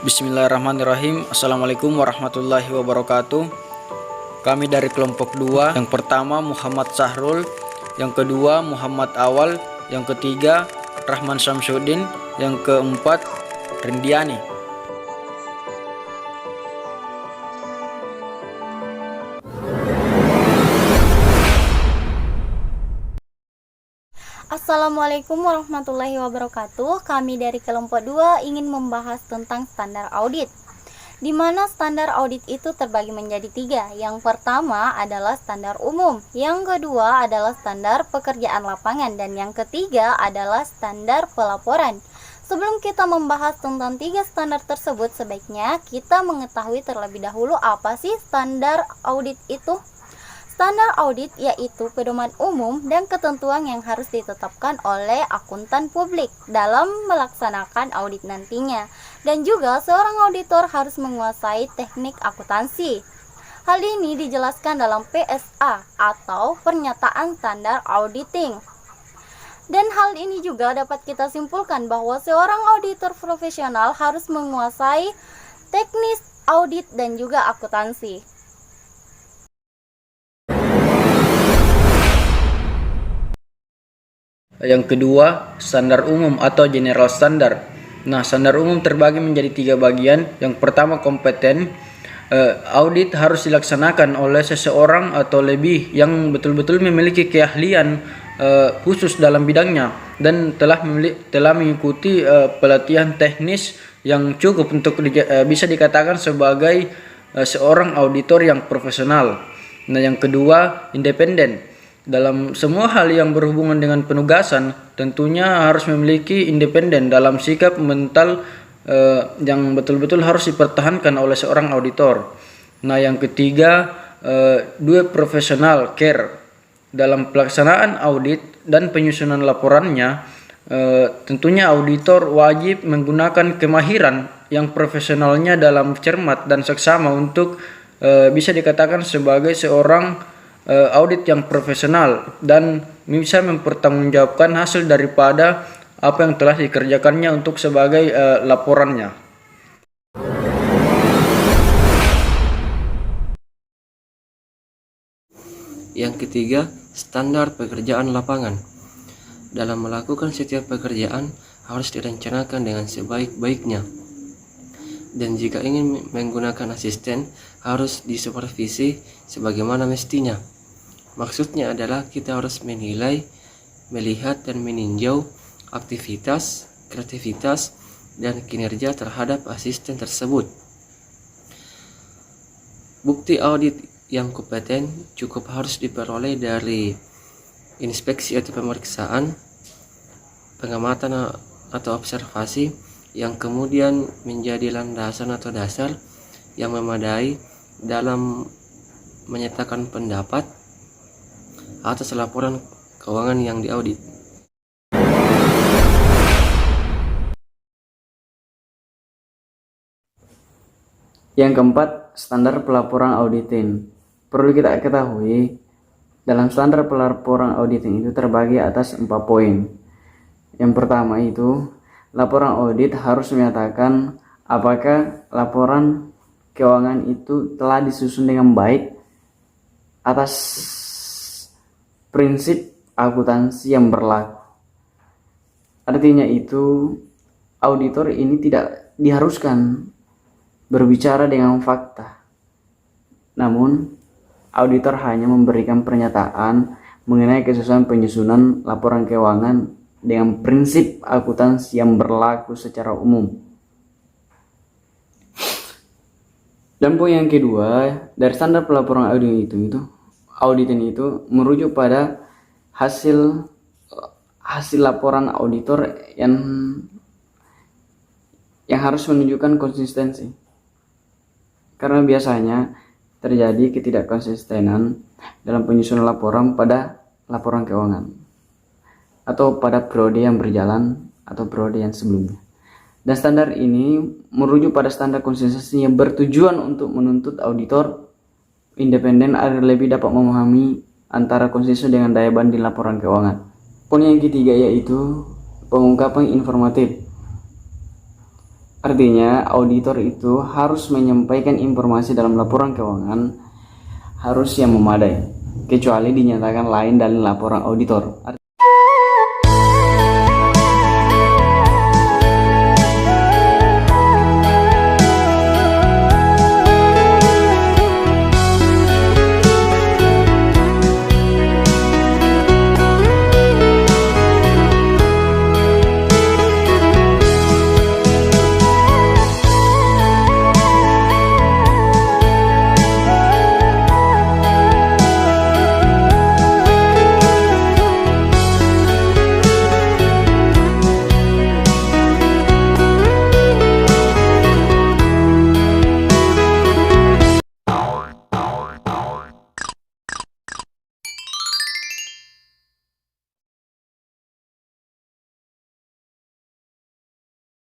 Bismillahirrahmanirrahim. Assalamualaikum warahmatullahi wabarakatuh. Kami dari kelompok 2. Yang pertama Muhammad Sahrul, yang kedua Muhammad Awal, yang ketiga Rahman Syamsuddin, yang keempat Rindiani. Assalamualaikum warahmatullahi wabarakatuh. Kami dari kelompok 2 ingin membahas tentang standar audit, di mana standar audit itu terbagi menjadi 3. Yang pertama adalah standar umum, yang kedua adalah standar pekerjaan lapangan, dan yang ketiga adalah standar pelaporan. Sebelum kita membahas tentang 3 standar tersebut, sebaiknya kita mengetahui terlebih dahulu apa sih standar audit itu. Standar audit yaitu pedoman umum dan ketentuan yang harus ditetapkan oleh akuntan publik dalam melaksanakan audit nantinya. Dan juga seorang auditor harus menguasai teknik akuntansi. Hal ini dijelaskan dalam PSA atau Pernyataan Standar Auditing. Dan hal ini juga dapat kita simpulkan bahwa seorang auditor profesional harus menguasai teknis audit dan juga akuntansi. Yang kedua, standar umum atau general standard. Nah, standar umum terbagi menjadi 3 bagian. Yang pertama, kompeten. Audit harus dilaksanakan oleh seseorang atau lebih yang betul-betul memiliki keahlian khusus dalam bidangnya dan telah mengikuti pelatihan teknis yang cukup untuk bisa dikatakan sebagai seorang auditor yang profesional. Nah, yang kedua, independen. Dalam semua hal yang berhubungan dengan penugasan, tentunya harus memiliki independen dalam sikap mental yang betul-betul harus dipertahankan oleh seorang auditor. Nah, yang ketiga, dua profesional care. Dalam pelaksanaan audit dan penyusunan laporannya, tentunya auditor wajib menggunakan kemahiran yang profesionalnya dalam cermat dan seksama untuk bisa dikatakan sebagai seorang audit yang profesional dan bisa mempertanggungjawabkan hasil daripada apa yang telah dikerjakannya untuk sebagai laporannya. Yang ketiga, standar pekerjaan lapangan. Dalam melakukan setiap pekerjaan harus direncanakan dengan sebaik-baiknya. Dan jika ingin menggunakan asisten, harus disupervisi sebagaimana mestinya. Maksudnya adalah kita harus menilai, melihat dan meninjau aktivitas, kreativitas, dan kinerja terhadap asisten tersebut. Bukti audit yang kompeten cukup harus diperoleh dari inspeksi atau pemeriksaan, pengamatan atau observasi, yang kemudian menjadi landasan atau dasar yang memadai dalam menyatakan pendapat atas laporan keuangan yang diaudit. Yang keempat, standar pelaporan auditing. Perlu kita ketahui, dalam standar pelaporan auditing itu terbagi atas 4 poin. Yang pertama itu, laporan audit harus menyatakan apakah laporan keuangan itu telah disusun dengan baik atas prinsip akuntansi yang berlaku. Artinya itu, auditor ini tidak diharuskan berbicara dengan fakta. Namun, auditor hanya memberikan pernyataan mengenai kesusahan penyusunan laporan keuangan dengan prinsip akuntansi yang berlaku secara umum. Dan poin yang kedua, dari standar pelaporan auditing itu merujuk pada hasil laporan auditor yang harus menunjukkan konsistensi. Karena biasanya terjadi ketidakkonsistenan dalam penyusunan laporan pada laporan keuangan atau pada periode yang berjalan atau periode yang sebelumnya. Dan standar ini merujuk pada standar konsistensi yang bertujuan untuk menuntut auditor independen agar lebih dapat memahami antara konsisten dengan daya banding laporan keuangan. Poin yang ketiga yaitu pengungkapan informatif. Artinya, auditor itu harus menyampaikan informasi dalam laporan keuangan harus yang memadai, kecuali dinyatakan lain dalam laporan auditor.